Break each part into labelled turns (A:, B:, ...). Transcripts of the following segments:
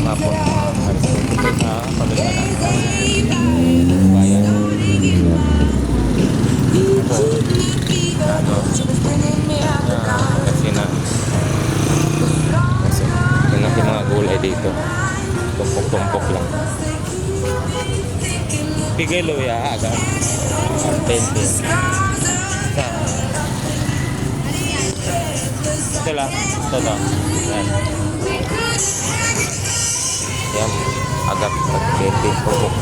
A: Magandang hapon mga karisay. Dito sa pamilya ng bayan. Ako, kasi na yan ang mga gulay dito. Tumpok-tumpok lang. Pigay luya agad. 20. Isa. Ito lang. Ito to. Yan. Yan. Agad. 20. Tumpok.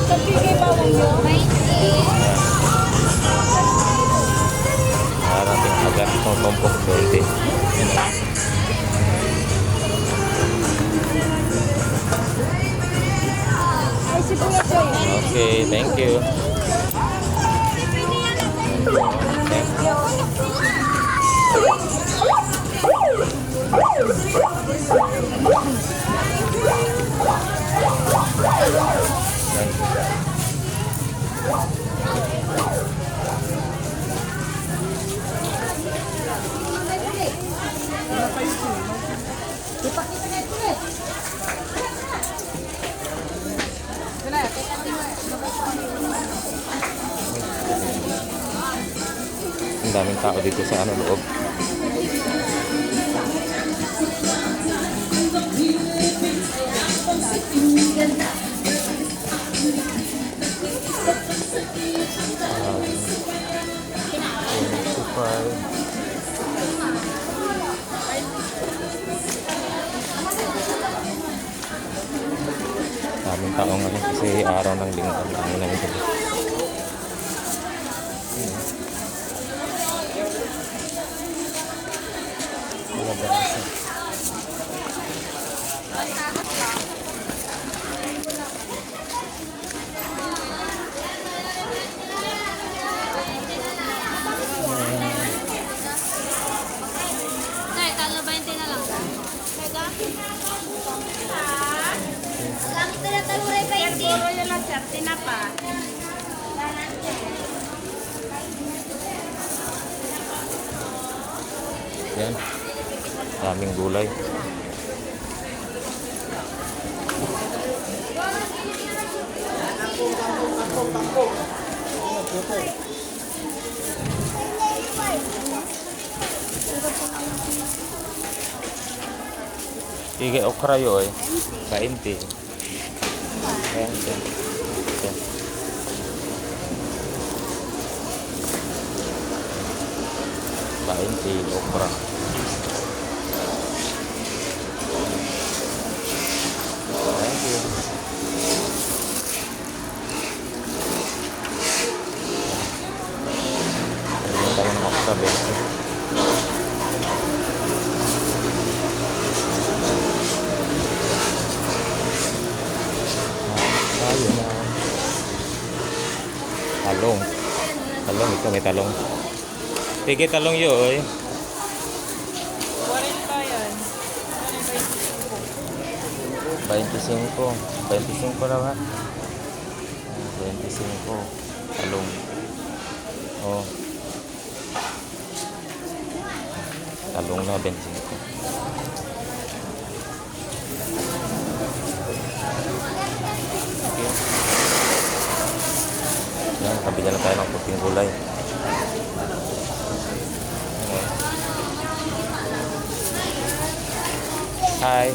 B: Pagpigay bawang nyo?
A: Narating agad itong tumpok 20.
B: Ay, si Kuya Joy.
A: Okay, thank you. Thank you. Ang daming tao dito sa loob. Daming tao ngayon kasi araw ng linggo lang ito.
B: Talo 20 na lang. Langit na talo rin 20. Puro yun lang, sir. Tinapa.
A: Yan. Daming gulay. Sige, okra yun. 20. 20. Yan. 20 okra. Thank you. Ayan tayo ng okra, 20. Ayun na. Talong. Talong, ito may talong. Sige, talong yun.
B: 40 yan.
A: 25. 25 na ba? 25. Talong. Oh. Talong na 25. Yan, kabila na tayo ng puting gulay. Hi.